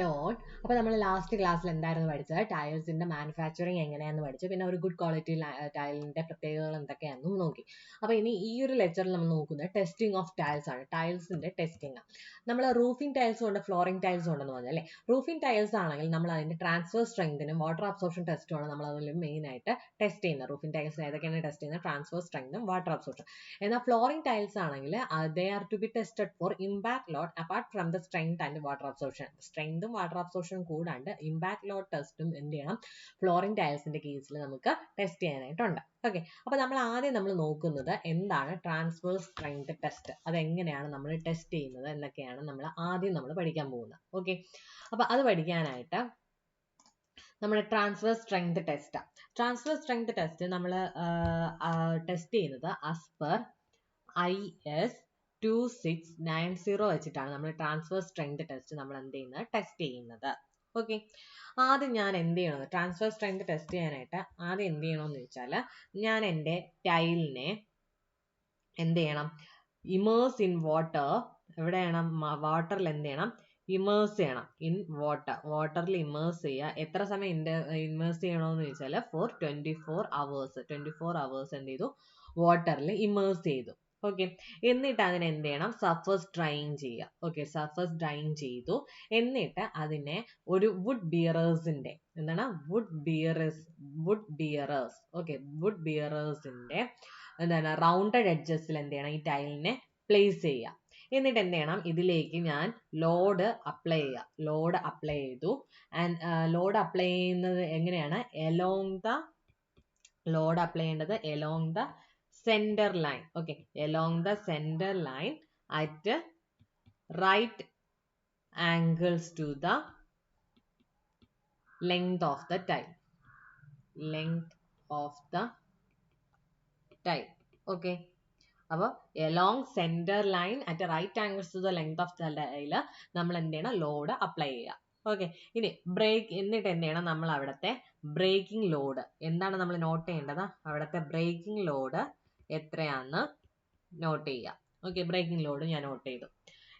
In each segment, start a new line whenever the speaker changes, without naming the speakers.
Loan. അപ്പോൾ നമ്മൾ last ക്ലാസ്സിൽ എന്തായിരുന്നു പഠിച്ചത്? ടൈൽസിന്റെ മാനുഫാക്ചറിങ് എങ്ങനെയാണെന്ന് പഠിച്ചു. പിന്നെ ഒരു ഗുഡ് ക്വാളിറ്റി ടൈലിന്റെ പ്രത്യേകതകൾ എന്തൊക്കെയാണെന്നും നോക്കി. അപ്പോൾ ഇനി ഈ ഒരു ലെക്ചറിൽ നമ്മൾ നോക്കുന്നത് ടെസ്റ്റിംഗ് ഓഫ് ടൈൽസ് ആണ്. ടൈൽസിന്റെ ടെസ്റ്റിംഗ്. നമ്മൾ റൂഫിംഗ് ടൈൽസും ഉണ്ട്, ഫ്ലോറിംഗ് ടൈൽസും ഉണ്ടെന്ന് പറഞ്ഞു അല്ലേ? റൂഫിംഗ് ടൈൽസ് ആണെങ്കിൽ നമ്മൾ അതിന്റെ ട്രാൻസ്ഫർ സ്ട്രെങ്തിനും വാട്ടർ അബ്സോർപ്ഷൻ ടെസ്റ്റുമാണ് നമ്മൾ അതിൽ മെയിൻ ആയിട്ട് ടെസ്റ്റ് ചെയ്യുന്നത്. റൂഫിംഗ് ടൈൽസ് ഏതൊക്കെയാണ് ടെസ്റ്റ് ചെയ്യുന്നത്? ട്രാൻസ്ഫർ സ്ട്രെങ്തും വാട്ടർ അബ്സോർപ്ഷൻ. എന്നാൽ ഫ്ലോറിംഗ് ടൈൽസ് ആണെങ്കിൽ they are to be tested for impact load apart from the strength and water absorption. സ്ട്രെങ്തും വാട്ടർ അബ്സോർപ്ഷൻ കൂടാണ്ട് ഇമ്പാക്ട് ലോഡ് ടെസ്റ്റും എന്ത് ചെയ്യണം? ഫ്ലോറിംഗ് ടൈൽസിന്റെ കേസിൽ നമുക്ക് ടെസ്റ്റ് ചെയ്യാനായിട്ടുണ്ട്. ഓക്കെ, അപ്പൊ നമ്മൾ നോക്കുന്നത് എന്താണ് ട്രാൻസ്ഫർ സ്ട്രെങ്ത് ടെസ്റ്റ്, അതെങ്ങനെയാണ് നമ്മൾ ടെസ്റ്റ് ചെയ്യുന്നത് എന്നൊക്കെയാണ് നമ്മൾ പഠിക്കാൻ പോകുന്നത്. ഓക്കെ, അപ്പൊ അത് പഠിക്കാനായിട്ട് നമ്മുടെ transfer strength test. Transfer strength test നമ്മൾ ടെസ്റ്റ് ചെയ്യുന്നത് ആസ് പെർ IS 2690 വെച്ചിട്ടാണ് നമ്മൾ ട്രാൻസ്ഫർ സ്ട്രെങ്ത് ടെസ്റ്റ് നമ്മൾ എന്ത് ചെയ്യുന്നത്? ടെസ്റ്റ് ചെയ്യുന്നത്. ഓക്കെ, ആദ്യം ഞാൻ എന്ത് ചെയ്യണം? ട്രാൻസ്ഫർ സ്ട്രെങ്ത് ടെസ്റ്റ് ചെയ്യാനായിട്ട് ആദ്യം എന്ത് ചെയ്യണമെന്ന് വെച്ചാൽ ഞാൻ എൻ്റെ ടൈലിനെ എന്ത് ചെയ്യണം? Immerse in water. എവിടെ ചെയ്യണം? വാട്ടറിൽ എന്ത് ചെയ്യണം? ഇമേഴ്സ് ചെയ്യണം. ഇൻ വാട്ടറിൽ ഇമേഴ്സ് ചെയ്യുക. എത്ര സമയം ഇമേഴ്സ് ചെയ്യണമെന്ന് ചോദിച്ചാൽ ഫോർ 24 hours. 24 hours എന്ത് ചെയ്തു? വാട്ടറിൽ ഇമേഴ്സ് ചെയ്തു. ഓക്കെ, എന്നിട്ട് അതിനെ എന്ത് ചെയ്യണം? സർഫസ് ഡ്രൈൻ ചെയ്യുക. ഓക്കെ, സർഫസ് ഡ്രൈൻ ചെയ്തു. എന്നിട്ട് അതിനെ ഒരു വുഡ് ബിയറേഴ്സിന്റെ എന്താണ്? Wood bearers. ഓക്കെ, വുഡ് ബിയറേഴ്സിന്റെ എന്താണ് റൗണ്ടഡ് എഡ്ജസിൽ എന്ത് ചെയ്യണം? ഈ ടൈലിനെ പ്ലേസ് ചെയ്യുക. എന്നിട്ട് എന്ത് ചെയ്യണം? ഇതിലേക്ക് ഞാൻ ലോഡ് അപ്ലൈ ചെയ്യുക. ലോഡ് അപ്ലൈ ചെയ്തു. ആൻഡ് ലോഡ് അപ്ലൈ ചെയ്യുന്നത് എങ്ങനെയാണ്? ലോഡ് അപ്ലൈ ചെയ്യേണ്ടത് along the center line. Okay, along the center line at right angles to the length of the tile. Okay, അപ്പോൾ along center line at right angles to the length of the tile നമ്മൾ എന്ത് ചെയ്യണം? Load apply ചെയ്യുക. Okay, ഇനി എന്നിട്ട് എന്ത് ചെയ്യണം? നമ്മൾ അവിടുത്തെ ബ്രേക്കിംഗ് ലോഡ് എന്താണ് നമ്മൾ നോട്ട് ചെയ്യേണ്ടത്? അവിടുത്തെ ബ്രേക്കിംഗ് ലോഡ് എത്രയാണെന്ന് നോട്ട് ചെയ്യുക. ഓക്കെ, ബ്രേക്കിംഗ് ലോഡ് ഞാൻ നോട്ട് ചെയ്തു.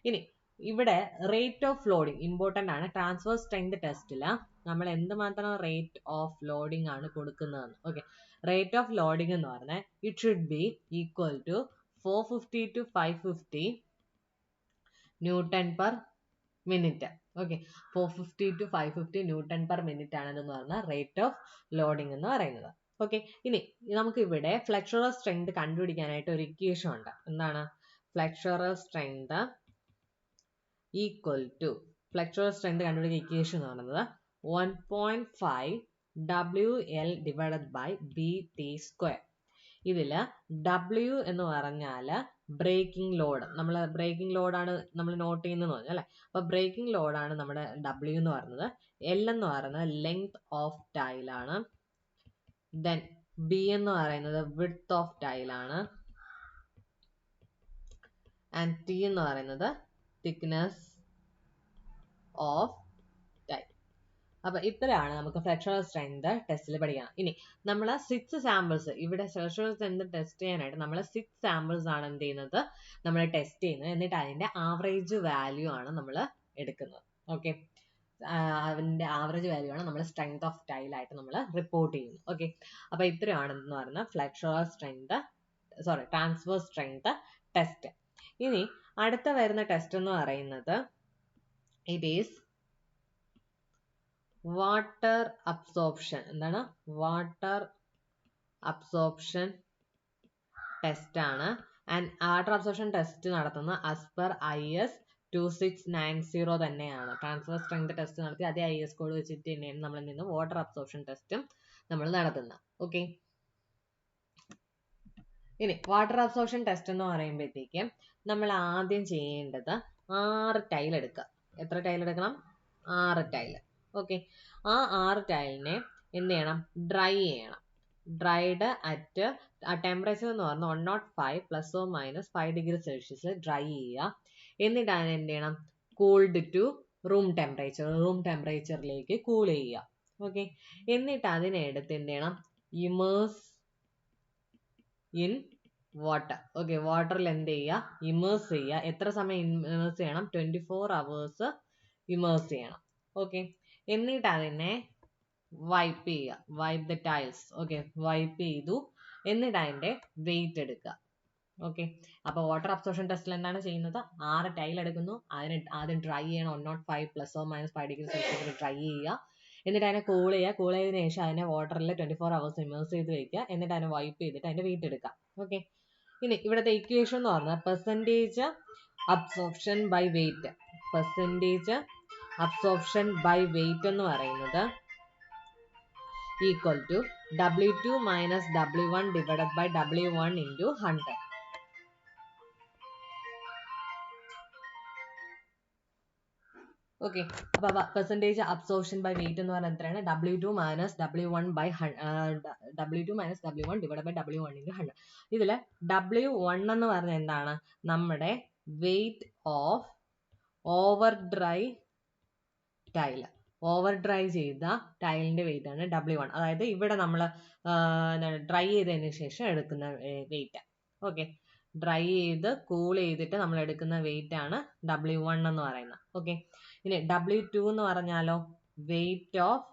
ഇനി ഇവിടെ റേറ്റ് ഓഫ് ലോഡിംഗ് ഇമ്പോർട്ടൻ്റ് ആണ്. ട്രാൻസ്ഫർ സ്ട്രെങ്ത് ടെസ്റ്റിൽ നമ്മൾ എന്തുമാത്രം റേറ്റ് ഓഫ് ലോഡിംഗ് ആണ് കൊടുക്കുന്നതെന്ന്. ഓക്കെ, റേറ്റ് ഓഫ് ലോഡിംഗ് എന്ന് പറഞ്ഞാൽ it should be equal to 450 to 550 newton per minute. Okay, 450 to 550 newton per minute ആണെന്ന് പറഞ്ഞാൽ റേറ്റ് ഓഫ് ലോഡിംഗ് എന്ന് പറയുന്നത്. ഓക്കെ, ഇനി നമുക്ക് ഇവിടെ ഫ്ലെക്സുറൽ സ്ട്രെങ്ത് കണ്ടുപിടിക്കാനായിട്ട് ഒരു ഇക്വേഷൻ ഉണ്ട്. എന്താണ്? ഫ്ലെക്സുറൽ സ്ട്രെങ്ത് ഈക്വൽ ടു ഫ്ലെക്സുറൽ സ്ട്രെങ്ത് കണ്ടുപിടിക്കുന്ന ഇക്വേഷൻ എന്ന് പറയുന്നത് 1.5 WL ഡിവൈഡഡ് ബൈ BT². ഇതിൽ W എന്ന് പറഞ്ഞാൽ ബ്രേക്കിംഗ് ലോഡ്. നമ്മൾ ബ്രേക്കിംഗ് ലോഡാണ് നമ്മൾ നോട്ട് ചെയ്യുന്നത് പറഞ്ഞു അല്ലേ? അപ്പോൾ ബ്രേക്കിംഗ് ലോഡാണ് നമ്മുടെ W എന്ന് പറയുന്നത്. L എന്ന് പറയുന്നത് ലെങ്ത് ഓഫ് ടൈലാണ്. ദെൻ B എന്ന് പറയുന്നത് വിഡ്ത്ത് ഓഫ് ടൈലാണ്. ആൻഡ് T എന്ന് പറയുന്നത് തിക്നെസ് ഓഫ് ടൈൽ. അപ്പൊ ഇത്രയാണ് നമുക്ക് ഫ്ലെക്സുറൽ സ്ട്രെങ്ത് ടെസ്റ്റിൽ പഠിക്കണം. ഇനി നമ്മൾ 6 സാമ്പിൾസ് ഇവിടെ ഫ്ലെക്സുറൽ സ്ട്രെങ്ത് ടെസ്റ്റ് ചെയ്യാനായിട്ട് നമ്മൾ 6 സാമ്പിൾസ് ആണ് എന്ത് ചെയ്യുന്നത്? നമ്മൾ ടെസ്റ്റ് ചെയ്യുന്നത്. എന്നിട്ട് അതിന്റെ ആവറേജ് വാല്യൂ ആണ് നമ്മൾ എടുക്കുന്നത്. ഓക്കെ, അതിന്റെ ആവറേജ് വാല്യൂ ആണ് നമ്മൾ സ്ട്രെങ്ത് ഓഫ് ടൈൽ ആയിട്ട് നമ്മൾ റിപ്പോർട്ട് ചെയ്യുന്നത്. ഓക്കെ, അപ്പൊ ഇത്രയാണെന്ന് പറഞ്ഞ ഫ്ലെക്സുറൽ സ്ട്രെങ്ത് ട്രാൻസ്ഫർ സ്ട്രെങ്ത് ടെസ്റ്റ്. ഇനി അടുത്ത വരുന്ന ടെസ്റ്റ് എന്ന് പറയുന്നത് ഇറ്റ് ഈസ് വാട്ടർ അബ്സോർപ്ഷൻ. എന്താണ്? വാട്ടർ അബ്സോർപ്ഷൻ ടെസ്റ്റ് ആണ്. ആൻഡ് വാട്ടർ അബ്സോർപ്ഷൻ ടെസ്റ്റ് നടത്തുന്നത് ആസ് പെർ IS 2690 തന്നെയാണ്. ട്രാൻസ്ഫർ സ്ട്രെങ്ത് ടെസ്റ്റ് നടത്തി അതേ IS കോഡ് വെച്ചിട്ട് തന്നെയാണ് നമ്മൾ നിന്ന് വാട്ടർ അബ്സോർപ്ഷൻ ടെസ്റ്റും നമ്മൾ നടത്തുന്നത്. ഓക്കെ, ഇനി വാട്ടർ അബ്സോർപ്ഷൻ ടെസ്റ്റ് എന്ന് പറയുമ്പോഴത്തേക്ക് നമ്മൾ ആദ്യം ചെയ്യേണ്ടത് 6 ടൈൽ എടുക്കുക. എത്ര ടൈൽ എടുക്കണം? 6 ടൈൽ. ഓക്കെ, ആ 6 ടൈലിനെ എന്ത് ചെയ്യണം? ഡ്രൈ ചെയ്യണം. ഡ്രൈഡ് അറ്റ് ടെമ്പറേച്ചർ എന്ന് പറഞ്ഞാൽ 105 ± 5 ഡിഗ്രി സെൽഷ്യസ് ഡ്രൈ ചെയ്യുക. എന്നിട്ട് അതിന് എന്ത് ചെയ്യണം? കൂൾഡ് ടു റൂം ടെമ്പറേച്ചറിലേക്ക് കൂൾ ചെയ്യുക. ഓക്കെ, എന്നിട്ട് അതിനെ എടുത്ത് എന്ത് ചെയ്യണം? Immerse in water. ഓക്കെ, വാട്ടറിൽ എന്ത് ചെയ്യുക? ഇമേഴ്സ് ചെയ്യുക. എത്ര സമയം ഇമേഴ്സ് ചെയ്യണം? 24 hours ഇമേഴ്സ് ചെയ്യണം. ഓക്കെ. എന്നിട്ട് അതിനെ വൈപ്പ് ചെയ്യുക, wipe the tiles. Okay, wipe ചെയ്തു. എന്നിട്ട് അതിന്റെ വെയിറ്റ് എടുക്കുക. ഓക്കെ, അപ്പൊ വാട്ടർ അബ്സോർപ്ഷൻ ടെസ്റ്റിൽ എന്താണ് ചെയ്യുന്നത്? 6 ടൈൽ എടുക്കുന്നു, അതിന് ആദ്യം ഡ്രൈ ചെയ്യണം 105 ±5°C ഡ്രൈ ചെയ്യുക. എന്നിട്ട് അതിനെ കൂൾ ചെയ്യുക. കൂൾ ചെയ്തതിനു ശേഷം അതിനെ വാട്ടറിൽ 24 hours ഇമേഴ്സ് ചെയ്ത് വെക്കുക. എന്നിട്ട് അതിനെ വൈപ്പ് ചെയ്തിട്ട് അതിന്റെ വെയിറ്റ് എടുക്കുക. ഓക്കെ, ഇനി ഇവിടുത്തെ ഇക്വേഷൻ എന്ന് പറഞ്ഞാൽ percentage absorption by weight. Percentage absorption by weight എന്ന് പറയുന്നത് equal to W2 minus W1 divided by W1 into 100. Okay, അപ്പൊ പെർസെൻറ്റേജ് അബ്സോർപ്ഷൻ ബൈ വെയിറ്റ് എന്ന് പറഞ്ഞാൽ എത്രയാണ്? W2 minus W1 divided by W1 into 100. ഇതില് W1 എന്ന് പറഞ്ഞാൽ എന്താണ്? നമ്മുടെ weight of over dry tile. Over dry ചെയ്ത ടൈലിന്റെ വെയിറ്റ് ആണ് W1. അതായത് ഇവിടെ നമ്മൾ ഡ്രൈ ചെയ്തതിന് ശേഷം എടുക്കുന്ന വെയിറ്റ്. ഓക്കെ, ഡ്രൈ ചെയ്ത് കൂൾ ചെയ്തിട്ട് നമ്മൾ എടുക്കുന്ന വെയിറ്റ് ആണ് W1 എന്ന് പറയുന്നത്. ഓക്കെ, ഇനി W2 എന്ന് പറഞ്ഞാലോ weight of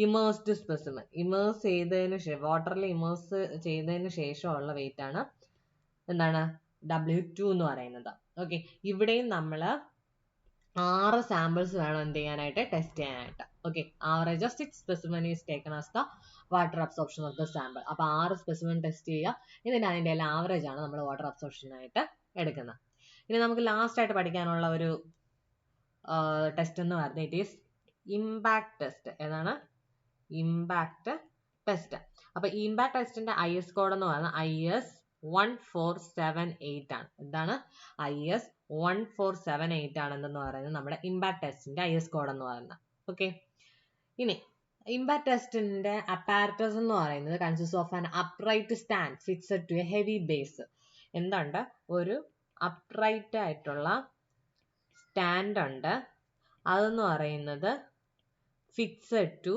immersed specimen. Immerse ചെയ്തതിന് ശേഷം, വാട്ടറിൽ ഇമേഴ്സ് ചെയ്തതിന് ശേഷമുള്ള വെയിറ്റ് ആണ് എന്താണ്? W2 എന്ന് പറയുന്നത്. ഓക്കെ, ഇവിടെയും നമ്മൾ 6 സാമ്പിൾസ് വേണം എന്ത് ചെയ്യാനായിട്ട്? ടെസ്റ്റ് ചെയ്യാനായിട്ട്. Okay, average of 6 specimen is taken as the water absorption of the sample. അപ്പൊ 6 specimen ടെസ്റ്റ് ചെയ്യുക. എന്നിട്ട് അതിന്റെ എല്ലാം ആവറേജ് ആണ് നമ്മൾ വാട്ടർ അബ്സോർപ്ഷൻ ആയിട്ട് എടുക്കുന്നത്. ഇനി നമുക്ക് ലാസ്റ്റ് ആയിട്ട് പഠിക്കാനുള്ള ഒരു ടെസ്റ്റ് എന്ന് പറഞ്ഞാൽ ഇറ്റ് ഈസ് ഇമ്പാക്ട് ടെസ്റ്റ്. ഏതാണ്? Impact test. അപ്പൊ ഇമ്പാക്ട് ടെസ്റ്റിന്റെ IS കോഡ് എന്ന് പറഞ്ഞാൽ IS 1478 ആണ്. എന്താണ്? IS 1478 ആണെന്ന് പറയുന്നത് നമ്മുടെ ഇമ്പാക്ട് ടെസ്റ്റിന്റെ IS കോഡ് എന്ന് പറയുന്നത്. ഓക്കെ, ഇനി ഇമ്പാക്ട് ടെസ്റ്റിന്റെ അപ്പാരറ്റസ് എന്ന് പറയുന്നത് consist of an upright stand fixed to a heavy base. എന്തുണ്ട്? ഒരു അപ്രൈറ്റ് ആയിട്ടുള്ള സ്റ്റാൻഡ് ഉണ്ട്. അതെന്ന് പറയുന്നത് fixed to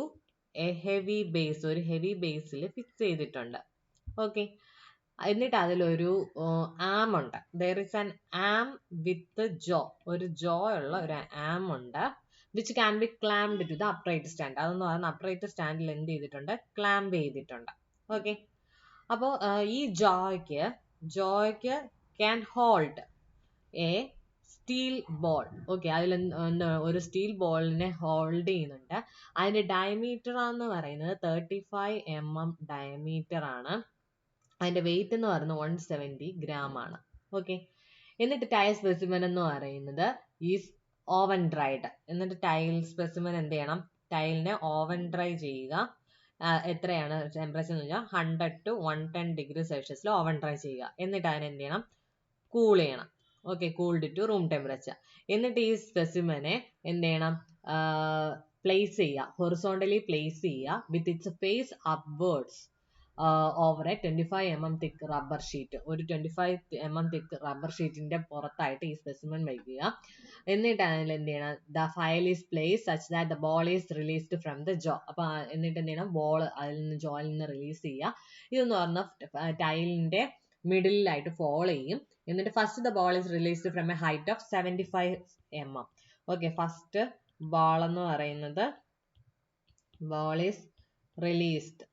a heavy base. ഒരു ഹെവി ബേസിൽ ഫിക്സ് ചെയ്തിട്ടുണ്ട്. ഓക്കെ, എന്നിട്ട് അതിലൊരു ആം ഉണ്ട്. There is an arm with jaw. ഒരു ജോ ഉള്ള ഒരു ആം ഉണ്ട് which can be clamped to the upright stand. അതെന്ന് പറയുന്നത് അപ്രൈറ്റ് സ്റ്റാൻഡിൽ എന്ത് ചെയ്തിട്ടുണ്ട്? ക്ലാമ്പ് ചെയ്തിട്ടുണ്ട്. ഓക്കെ, അപ്പോൾ ഈ ജോയ്ക്ക് can hold a steel ball. Okay, അതിൽ ഒരു സ്റ്റീൽ ബോളിനെ ഹോൾഡ് ചെയ്യുന്നുണ്ട്. അതിന്റെ ഡയമീറ്റർ എന്ന് പറയുന്നത് 35 mm ഡയമീറ്റർ ആണ്. അതിന്റെ വെയിറ്റ് എന്ന് പറയുന്നത് 170 gram ആണ്. ഓക്കെ, എന്നിട്ട് ടൈൽ സ്പെസിമെൻ എന്ന് പറയുന്നത് ഈസ് ഓവൻ ഡ്രൈഡ്. എന്നിട്ട് ടൈൽ സ്പെസിമെൻ എന്ത് ചെയ്യണം? ടൈലിനെ ഓവൻ ഡ്രൈ ചെയ്യുക. എത്രയാണ് ടെമ്പറേച്ചർ എന്ന് വെച്ചാൽ 100 to 110°C ഓവൻ ഡ്രൈ ചെയ്യുക. എന്നിട്ട് അതിനെ എന്ത് ചെയ്യണം? കൂൾ ചെയ്യണം. Okay, cooled to room temperature. എന്നിട്ട് ഈ സ്പെസിമെനെ എന്ത് ചെയ്യണം? പ്ലേസ് ചെയ്യുക, ഹൊറിസോണ്ടലി പ്ലേസ് ചെയ്യുക with its face upwards over a 25 mm thick rubber sheet. ഒരു 25 mm thick റബ്ബർ ഷീറ്റിന്റെ പുറത്തായിട്ട് ഈ സ്പെസിമെൻ വയ്ക്കുക. എന്നിട്ട് അതിൽ എന്ത് ചെയ്യണം? The file is place such that the ball is released from the jaw. അപ്പൊ എന്നിട്ട് എന്ത് ചെയ്യണം? ബോൾ അതിൽ നിന്ന് ജോയിൽ നിന്ന് റിലീസ് ചെയ്യുക. ഇതെന്ന് പറഞ്ഞാൽ ടൈലിന്റെ മിഡിലായിട്ട് ഫോൾ ചെയ്യും. എന്നിട്ട് first the ball is released from A height of 75 mm. Okay, first ball എന്ന് പറയുന്നത് ball is released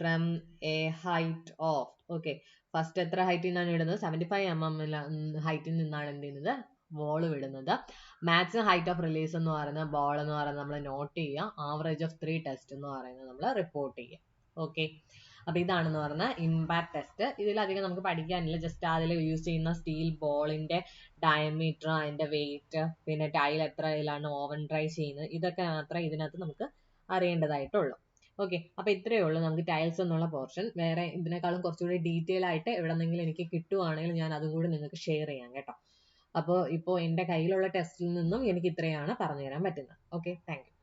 from A height of. Okay, first എത്ര ഹൈറ്റിൽ നിന്നാണ് വിടുന്നത്? 75 mm ഹൈറ്റിൽ നിന്നാണ് എന്ത് ചെയ്യുന്നത്? ബോൾ വിടുന്നത്. മാക്സിമം ഹൈറ്റ് ഓഫ് റിലീസ് എന്ന് പറയുന്നത് ബോൾ എന്ന് പറയുന്നത് നമ്മൾ നോട്ട് ചെയ്യുക. ആവറേജ് ഓഫ് 3 ടെസ്റ്റ് എന്ന് പറയുന്നത് നമ്മൾ റിപ്പോർട്ട് ചെയ്യുക. ഓക്കെ, അപ്പൊ ഇതാണെന്ന് പറഞ്ഞാൽ ഇമ്പാക്ട് ടെസ്റ്റ്. ഇതിലധികം നമുക്ക് പഠിക്കാനില്ല. ജസ്റ്റ് അതിൽ യൂസ് ചെയ്യുന്ന സ്റ്റീൽ ബോളിന്റെ ഡയമീറ്റർ, അതിന്റെ വെയിറ്റ്, പിന്നെ ടൈൽ എത്രയിലാണ് ഓവൻ ഡ്രൈ ചെയ്യുന്നത്, ഇതൊക്കെ മാത്രമേ ഇതിനകത്ത് നമുക്ക് അറിയേണ്ടതായിട്ടുള്ളൂ. ഓക്കെ, അപ്പൊ ഇത്രയേ ഉള്ളൂ നമുക്ക് ടൈൽസ് എന്നുള്ള പോർഷൻ. വേറെ ഇതിനേക്കാളും കുറച്ചുകൂടി ഡീറ്റെയിൽ ആയിട്ട് എവിടെന്നെങ്കിലും എനിക്ക് കിട്ടുവാണെങ്കിൽ ഞാൻ അതും കൂടി നിങ്ങൾക്ക് ഷെയർ ചെയ്യാം കേട്ടോ. അപ്പോൾ ഇപ്പോൾ എൻ്റെ കയ്യിലുള്ള ടെസ്റ്റിൽ നിന്നും എനിക്ക് ഇത്രയാണ് പറഞ്ഞു തരാൻ പറ്റുന്നത്. Okay, thank you.